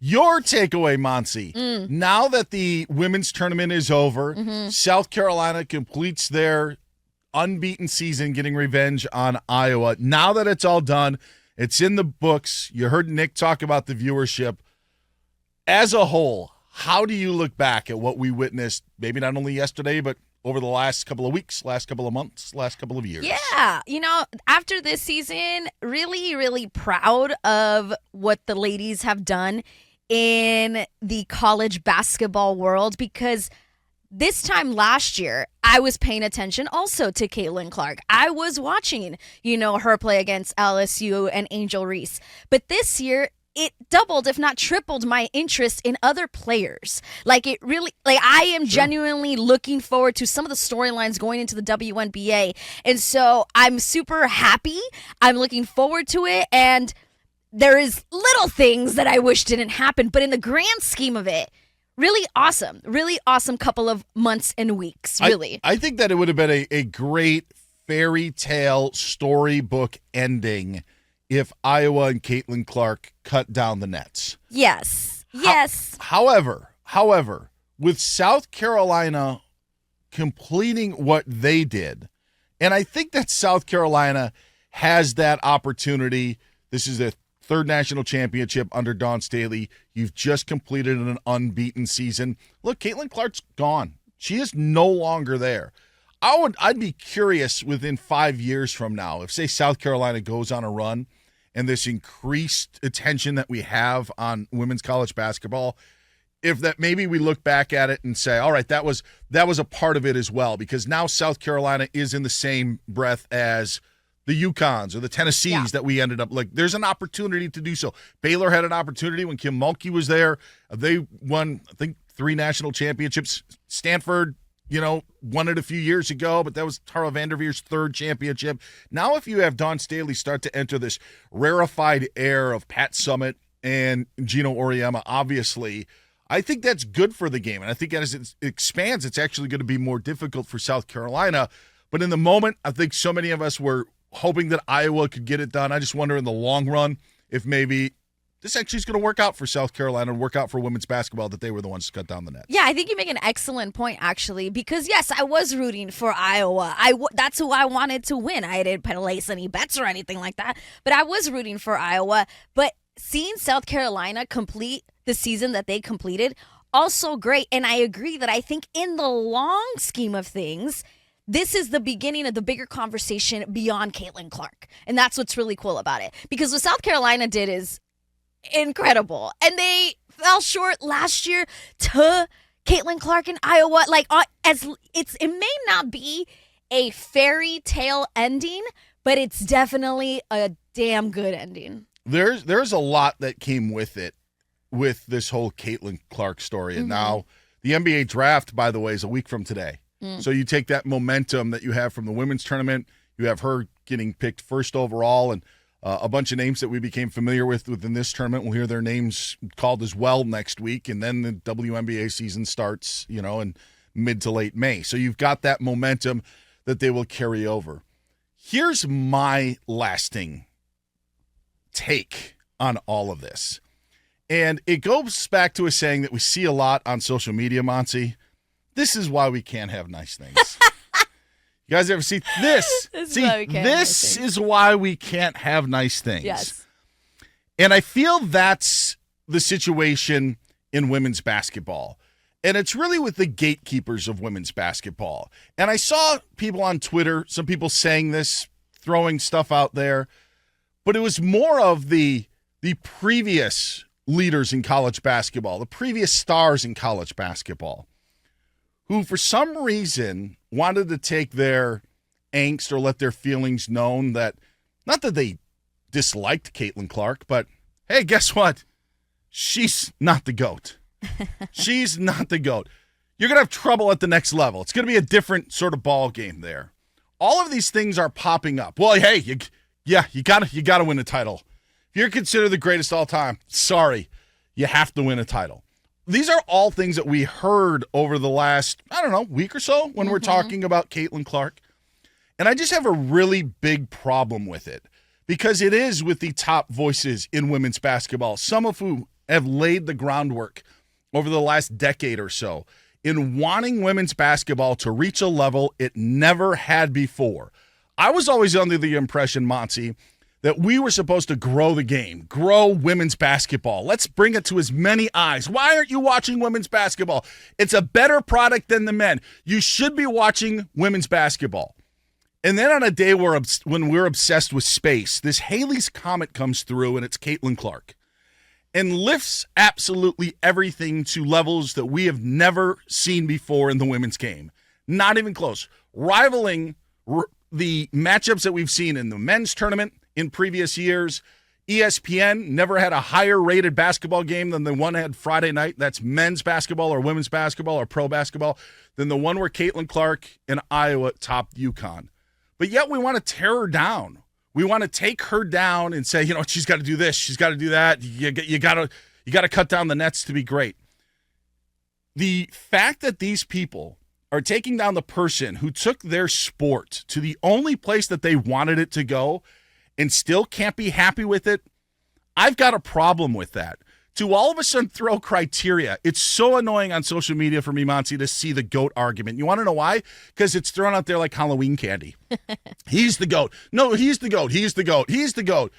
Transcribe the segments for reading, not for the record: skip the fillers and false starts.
Your takeaway, Monse. Now that the women's tournament is over, South Carolina completes their unbeaten season, getting revenge on Iowa. Now that it's all done, it's in the books. You heard Nick talk about the viewership. As a whole, how do you look back at what we witnessed, maybe not only yesterday, but over the last couple of weeks, last couple of months, last couple of years? Yeah. After this season, really, really proud of what the ladies have done in the college basketball world, because this time last year, I was paying attention also to Caitlin Clark. I was watching, her play against LSU and Angel Reese. But this year, it doubled, if not tripled, my interest in other players. I am genuinely looking forward to some of the storylines going into the WNBA. And so I'm super happy. I'm looking forward to it. And there is little things that I wish didn't happen. But in the grand scheme of it, really awesome couple of months and weeks, really. I think that it would have been a great fairy tale storybook ending if Iowa and Caitlin Clark cut down the nets. Yes. However, with South Carolina completing what they did, and I think that South Carolina has that opportunity. This is a third national championship under Dawn Staley. You've just completed an unbeaten season. Look, Caitlin Clark's gone. She is no longer there. I'd be curious within 5 years from now, if, say, South Carolina goes on a run and this increased attention that we have on women's college basketball, if that maybe we look back at it and say, all right, that was a part of it as well, because now South Carolina is in the same breath as the UConns or the Tennessees that we ended up there's an opportunity to do so. Baylor had an opportunity when Kim Mulkey was there. They won, I think, 3 national championships. Stanford, won it a few years ago, but that was Tara Vanderveer's 3rd championship. Now, if you have Dawn Staley start to enter this rarefied air of Pat Summitt and Gino Auriemma, obviously, I think that's good for the game. And I think as it expands, it's actually going to be more difficult for South Carolina. But in the moment, I think so many of us were hoping that Iowa could get it done. I just wonder in the long run if maybe this actually is going to work out for South Carolina and work out for women's basketball, that they were the ones to cut down the net. Yeah, I think you make an excellent point, actually, because, yes, I was rooting for Iowa. That's who I wanted to win. I didn't place any bets or anything like that, but I was rooting for Iowa. But seeing South Carolina complete the season that they completed, also great. And I agree that I think in the long scheme of things, this is the beginning of the bigger conversation beyond Caitlin Clark. And that's what's really cool about it. Because what South Carolina did is incredible. And they fell short last year to Caitlin Clark in Iowa. It may not be a fairy tale ending, but it's definitely a damn good ending. There's a lot that came with it, with this whole Caitlin Clark story. And now the NBA draft, by the way, is a week from today. So you take that momentum that you have from the women's tournament, you have her getting picked first overall, and a bunch of names that we became familiar with within this tournament. We'll hear their names called as well next week, and then the WNBA season starts, in mid to late May. So you've got that momentum that they will carry over. Here's my lasting take on all of this. And it goes back to a saying that we see a lot on social media, Monse. This is why we can't have nice things. You guys ever see this? This is why we can't have nice things. Yes. And I feel that's the situation in women's basketball. And it's really with the gatekeepers of women's basketball. And I saw people on Twitter, some people saying this, throwing stuff out there. But it was more of the previous leaders in college basketball, the previous stars in college basketball, who for some reason wanted to take their angst or let their feelings known that, not that they disliked Caitlin Clark, but hey, guess what? She's not the GOAT. She's not the GOAT. You're going to have trouble at the next level. It's going to be a different sort of ball game there. All of these things are popping up. Well, hey, you got to win a title. If you're considered the greatest all time, sorry, you have to win a title. These are all things that we heard over the last, week or so when we're talking about Caitlin Clark. And I just have a really big problem with it, because it is with the top voices in women's basketball, some of who have laid the groundwork over the last decade or so in wanting women's basketball to reach a level it never had before. I was always under the impression, Monty, that we were supposed to grow the game, grow women's basketball. Let's bring it to as many eyes. Why aren't you watching women's basketball? It's a better product than the men. You should be watching women's basketball. And then on a day when we're obsessed with space, this Halley's Comet comes through, and it's Caitlin Clark, and lifts absolutely everything to levels that we have never seen before in the women's game. Not even close. Rivaling the matchups that we've seen in the men's tournament in previous years. ESPN never had a higher rated basketball game than the one had Friday night. That's men's basketball or women's basketball or pro basketball than the one where Caitlin Clark and Iowa topped UConn. But yet we want to tear her down. We want to take her down and say, she's got to do this, she's got to do that. You got to cut down the nets to be great. The fact that these people are taking down the person who took their sport to the only place that they wanted it to go and still can't be happy with it, I've got a problem with that. To all of a sudden throw criteria, it's so annoying on social media for me, Monty, to see the GOAT argument. You want to know why? Because it's thrown out there like Halloween candy. He's the GOAT. No, he's the GOAT. He's the GOAT. He's the GOAT.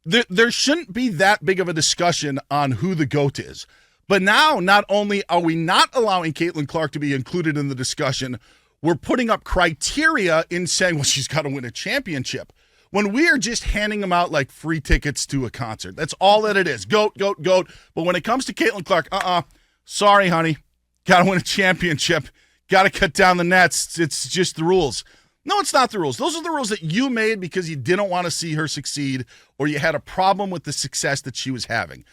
There shouldn't be that big of a discussion on who the GOAT is. But now, not only are we not allowing Caitlin Clark to be included in the discussion, we're putting up criteria in saying, well, she's got to win a championship. When we are just handing them out like free tickets to a concert. That's all that it is. GOAT, GOAT, GOAT. But when it comes to Caitlin Clark, sorry, honey. Got to win a championship. Got to cut down the nets. It's just the rules. No, it's not the rules. Those are the rules that you made because you didn't want to see her succeed or you had a problem with the success that she was having.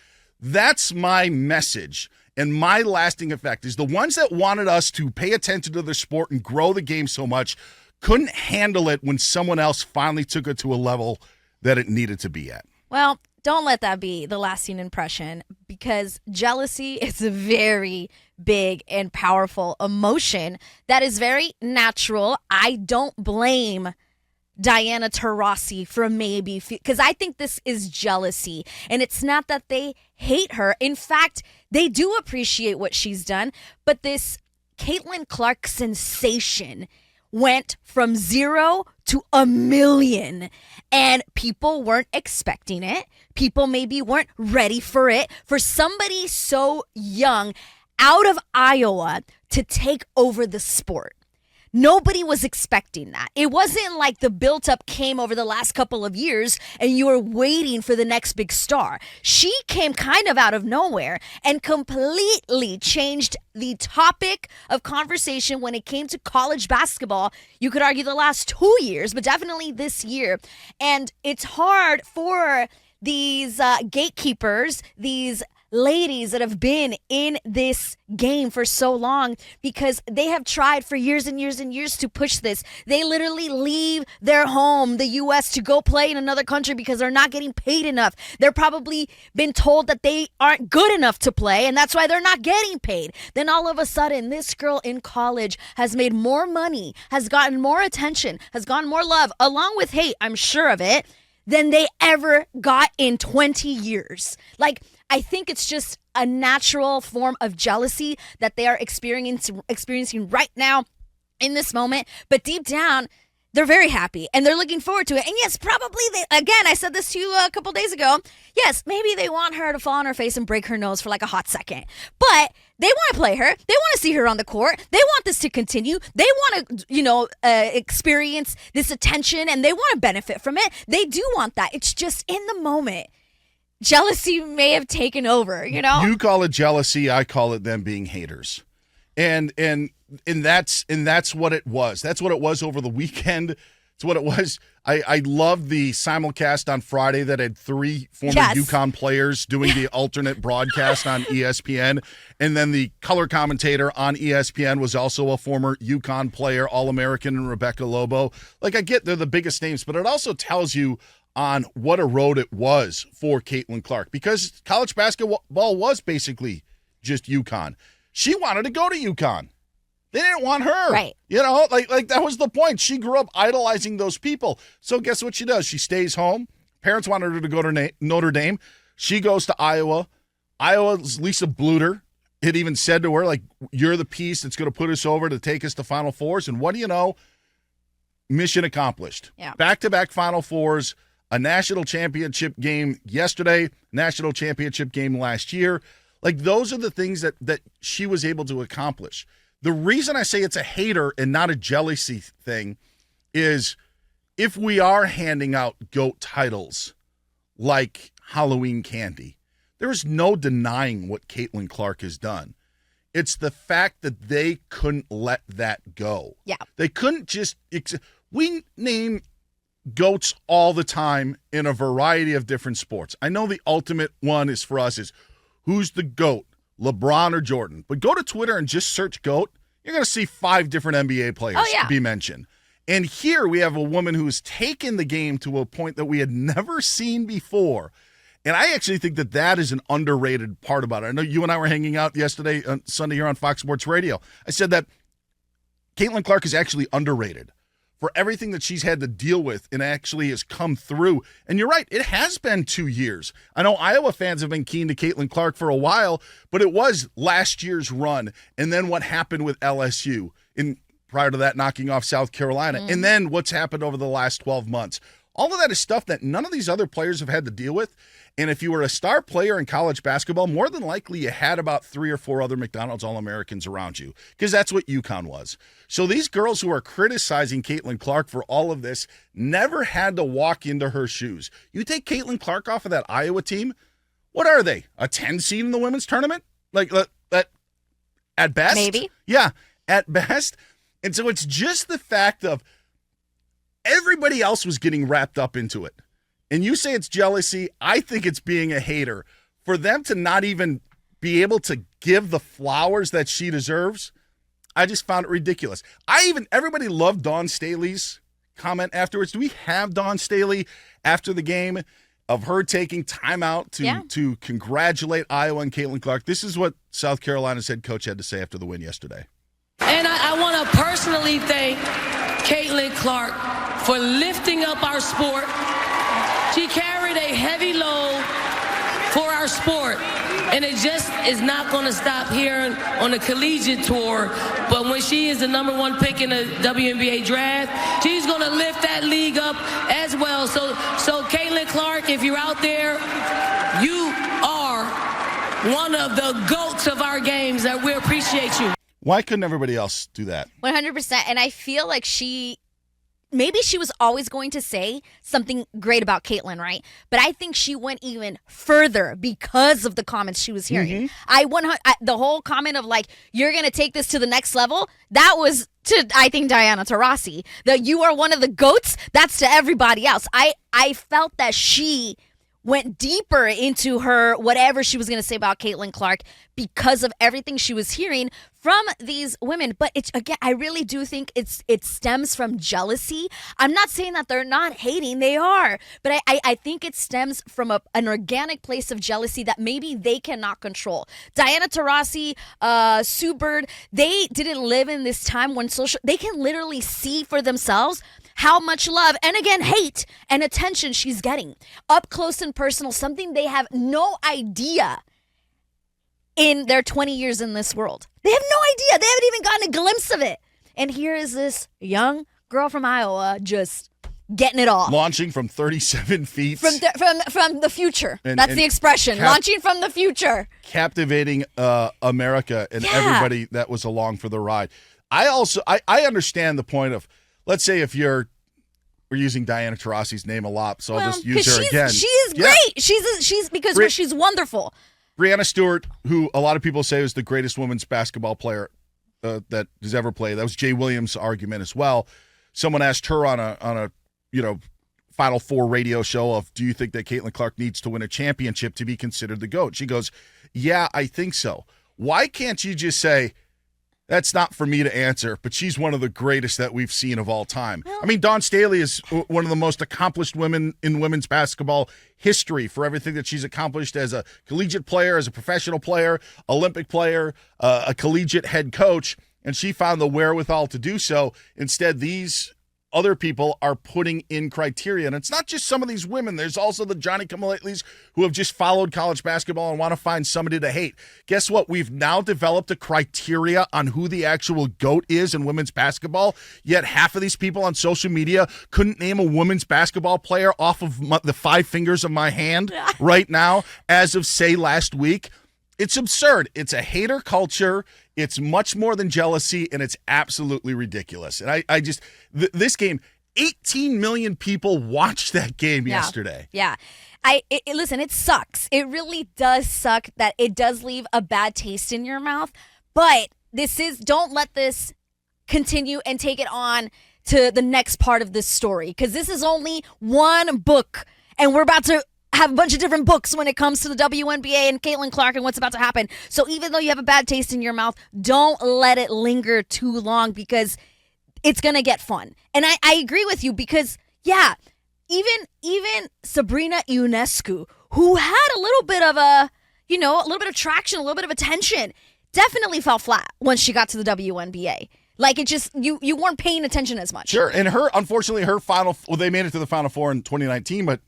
That's my message, and my lasting effect is the ones that wanted us to pay attention to the sport and grow the game so much couldn't handle it when someone else finally took it to a level that it needed to be at. Well, don't let that be the lasting impression, because jealousy is a very big and powerful emotion that is very natural. I don't blame Diana Taurasi for maybe, because I think this is jealousy, and it's not that they hate her. In fact, they do appreciate what she's done, but this Caitlin Clark sensation went from 0 to 1 million, and people weren't expecting it. People maybe weren't ready for it. For somebody so young out of Iowa to take over the sport, nobody was expecting that. It wasn't like the built-up came over the last couple of years and you were waiting for the next big star. She came kind of out of nowhere and completely changed the topic of conversation when it came to college basketball. You could argue the last 2 years, but definitely this year. And it's hard for these gatekeepers, these ladies that have been in this game for so long, because they have tried for years and years and years to push this. They literally leave their home, the U.S., to go play in another country because they're not getting paid enough. They're probably been told that they aren't good enough to play, and that's why they're not getting paid. Then all of a sudden, this girl in college has made more money, has gotten more attention, has gotten more love, along with hate, I'm sure of it, than they ever got in 20 years. Like, I think it's just a natural form of jealousy that they are experiencing right now in this moment. But deep down, they're very happy and they're looking forward to it. And yes, probably again, I said this to you a couple days ago. Yes, maybe they want her to fall on her face and break her nose for like a hot second. But they want to play her. They want to see her on the court. They want this to continue. They want to, experience this attention, and they want to benefit from it. They do want that. It's just in the moment, jealousy may have taken over, You call it jealousy, I call it them being haters. And that's what it was. That's what it was over the weekend. It's what it was. I loved the simulcast on Friday that had 3 former UConn players doing the alternate broadcast on ESPN. And then the color commentator on ESPN was also a former UConn player, All-American, and Rebecca Lobo. Like, I get they're the biggest names, but it also tells you on what a road it was for Caitlin Clark, because college basketball was basically just UConn. She wanted to go to UConn. They didn't want her. Right. Like that was the point. She grew up idolizing those people. So guess what she does? She stays home. Parents wanted her to go to Notre Dame. She goes to Iowa. Iowa's Lisa Bluter had even said to her, like, you're the piece that's going to put us over to take us to Final Fours. And what do you know? Mission accomplished. Yeah. Back-to-back Final Fours, a national championship game yesterday, national championship game last year. Like, those are the things that she was able to accomplish. The reason I say it's a hater and not a jealousy thing is if we are handing out GOAT titles like Halloween candy, there is no denying what Caitlin Clark has done. It's the fact that they couldn't let that go. Yeah. They couldn't just we name GOATs all the time in a variety of different sports. I know the ultimate one is for us is who's the GOAT, LeBron or Jordan? But go to Twitter and just search GOAT. You're going to see 5 different NBA players be mentioned. And here we have a woman who has taken the game to a point that we had never seen before. And I actually think that is an underrated part about it. I know you and I were hanging out yesterday on Sunday here on Fox Sports Radio. I said that Caitlin Clark is actually underrated for everything that she's had to deal with and actually has come through. And you're right, it has been 2 years. I know Iowa fans have been keen to Caitlin Clark for a while, but it was last year's run and then what happened with LSU prior to that knocking off South Carolina, and then what's happened over the last 12 months. All of that is stuff that none of these other players have had to deal with. And if you were a star player in college basketball, more than likely you had about 3 or 4 other McDonald's All-Americans around you because that's what UConn was. So these girls who are criticizing Caitlin Clark for all of this never had to walk into her shoes. You take Caitlin Clark off of that Iowa team, what are they, a 10 seed in the women's tournament? Like that at best? Maybe. Yeah, at best. And so it's just the fact of everybody else was getting wrapped up into it. And you say it's jealousy. I think it's being a hater. For them to not even be able to give the flowers that she deserves, I just found it ridiculous. Everybody loved Dawn Staley's comment afterwards. Do we have Dawn Staley after the game of her taking time out to congratulate Iowa and Caitlin Clark? This is what South Carolina's head coach had to say after the win yesterday. And I want to personally thank Caitlin Clark for lifting up our sport. She carried a heavy load for our sport, and it just is not going to stop here on the collegiate tour. But when she is the number 1 pick in the WNBA draft, she's going to lift that league up as well. So Caitlin Clark, if you're out there, you are one of the GOATs of our games, and we appreciate you. Why couldn't everybody else do that? 100%. And I feel like maybe she was always going to say something great about Caitlin, right? But I think she went even further because of the comments she was hearing. The whole comment of like, you're going to take this to the next level, that was to, I think, Diana Taurasi. That you are one of the GOATs, that's to everybody else. I felt that she went deeper into her whatever she was going to say about Caitlin Clark because of everything she was hearing from these women. But it's, again, I really do think it stems from jealousy. I'm not saying that they're not hating, they are, but I think it stems from an organic place of jealousy that maybe they cannot control. Diana Taurasi, Sue Bird, they didn't live in this time when they can literally see for themselves how much love, and again, hate and attention she's getting up close and personal, something they have no idea in their 20 years in this world. They have no idea. They haven't even gotten a glimpse of it. And here is this young girl from Iowa just getting it all. Launching from 37 feet. From the future. That's the expression. Launching from the future. Captivating America and everybody that was along for the ride. I understand the point of, let's say if we're using Diana Taurasi's name a lot, so I'll just use her again. She is great. She's because she's wonderful. Brianna Stewart, who a lot of people say is the greatest women's basketball player that has ever played. That was Jay Williams' argument as well. Someone asked her on a Final Four radio show of, do you think that Caitlin Clark needs to win a championship to be considered the GOAT? She goes, yeah, I think so. Why can't you just say, that's not for me to answer, but she's one of the greatest that we've seen of all time. I mean, Dawn Staley is one of the most accomplished women in women's basketball history for everything that she's accomplished as a collegiate player, as a professional player, Olympic player, a collegiate head coach, and she found the wherewithal to do so. Instead, these other people are putting in criteria. And it's not just some of these women. There's also the Johnny-come-latelys who have just followed college basketball and want to find somebody to hate. Guess what? We've now developed a criteria on who the actual GOAT is in women's basketball, yet half of these people on social media couldn't name a women's basketball player off of the 5 fingers of my hand right now as of, say, last week. It's absurd. It's a hater culture. It's much more than jealousy, and it's absolutely ridiculous. And I just, this game, 18 million people watched that game yesterday. Yeah. Listen, it sucks. It really does suck that it does leave a bad taste in your mouth. But don't let this continue and take it on to the next part of this story, because this is only one book, and we're about to have a bunch of different books when it comes to the WNBA and Caitlin Clark and what's about to happen. So even though you have a bad taste in your mouth, don't let it linger too long, because it's going to get fun. And I agree with you, because, yeah, even Sabrina Ionescu, who had a little bit of a little bit of traction, a little bit of attention, definitely fell flat once she got to the WNBA. Like, it just, you weren't paying attention as much. Sure. And unfortunately, they made it to the Final Four in 2019, but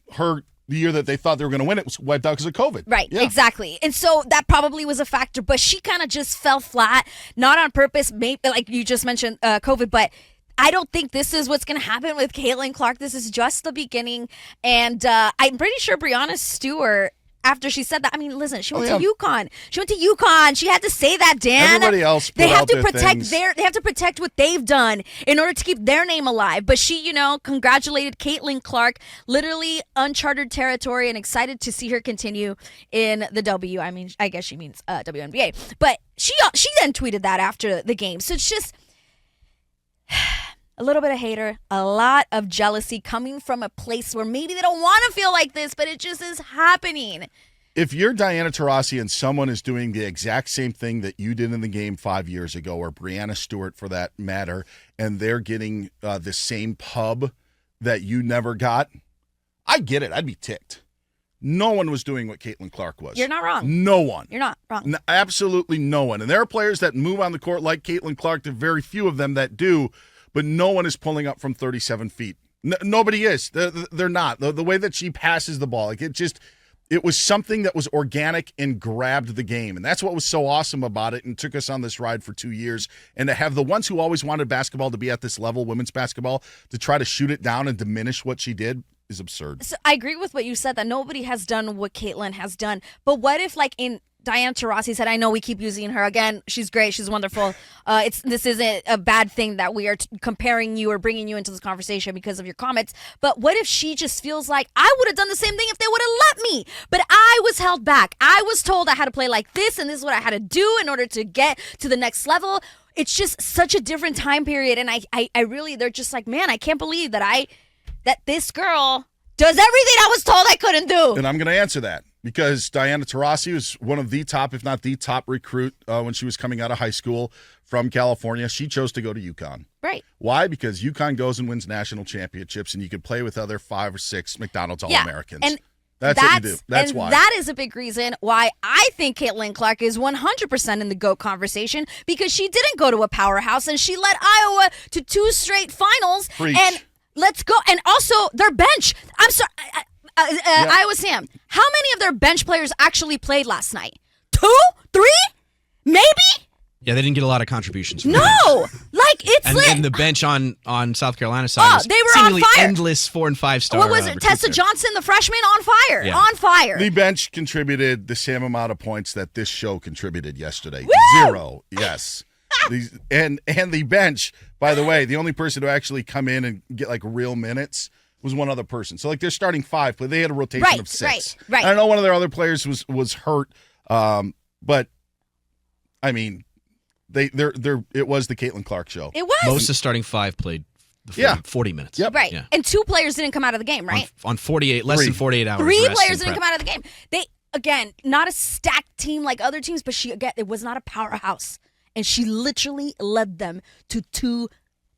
the year that they thought they were going to win it was wiped out because of COVID. Right, yeah. Exactly. And so that probably was a factor, but she kind of just fell flat, not on purpose, maybe, like you just mentioned, COVID, but I don't think this is what's going to happen with Caitlin Clark. This is just the beginning, and I'm pretty sure Breonna Stewart, after she said that, I mean, listen, she went to UConn. She went to UConn. She had to say that, Dan. Everybody else put out their things. They have to protect what they've done in order to keep their name alive. But she, congratulated Caitlin Clark, literally uncharted territory, and excited to see her continue in the W. I mean, I guess she means WNBA. But she then tweeted that after the game. So it's just a little bit of hater, a lot of jealousy coming from a place where maybe they don't want to feel like this, but it just is happening. If you're Diana Taurasi and someone is doing the exact same thing that you did in the game 5 years ago, or Breonna Stewart for that matter, and they're getting the same pub that you never got, I get it. I'd be ticked. No one was doing what Caitlin Clark was. You're not wrong. No one. You're not wrong. Absolutely no one. And there are players that move on the court like Caitlin Clark. There are very few of them that do, but no one is pulling up from 37 feet. Nobody is. They're not. The way that she passes the ball, it was something that was organic and grabbed the game. And that's what was so awesome about it and took us on this ride for 2 years. And to have the ones who always wanted basketball to be at this level, women's basketball, to try to shoot it down and diminish what she did is absurd. So I agree with what you said, that nobody has done what Caitlin has done. But what if, like, in Diana Taurasi said, I know we keep using her. Again, she's great. She's wonderful. This isn't a bad thing that we are comparing you or bringing you into this conversation because of your comments. But what if she just feels like, I would have done the same thing if they would have let me, but I was held back. I was told I had to play like this, and this is what I had to do in order to get to the next level. It's just such a different time period. And I really, they're just like, man, I can't believe that this girl does everything I was told I couldn't do. And I'm going to answer that. Because Diana Taurasi was one of the top, if not the top recruit when she was coming out of high school from California. She chose to go to UConn. Right. Why? Because UConn goes and wins national championships, and you could play with other 5 or 6 McDonald's All-Americans. And that's what you do. That's why. That is a big reason why I think Caitlin Clark is 100% in the GOAT conversation, because she didn't go to a powerhouse, and she led Iowa to 2 straight finals. Preach. And let's go. And also their bench. I'm sorry. Iowa Sam, how many of their bench players actually played last night? 2? 3? Maybe? Yeah, they didn't get a lot of contributions. No! Like, it's lit. And the bench on South Carolina's side they were on fire. Endless 4- and 5-star. What was it? Tessa Johnson, the freshman, on fire. Yeah. On fire. The bench contributed the same amount of points that this show contributed yesterday. Woo! 0. Yes. And the bench, by the way, the only person to actually come in and get like real minutes was one other person. So, like, they're starting 5, but they had a rotation of 6. Right. I don't know, one of their other players was hurt, but, I mean, it was the Caitlin Clark show. It was. Most of the starting 5 played 40 minutes. Yep. Right. Yeah. And 2 players didn't come out of the game, right? On 48, less than 48 hours. 3 players didn't come out of the game. They, again, not a stacked team like other teams, but it was not a powerhouse. And she literally led them to 2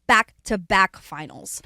back-to-back finals.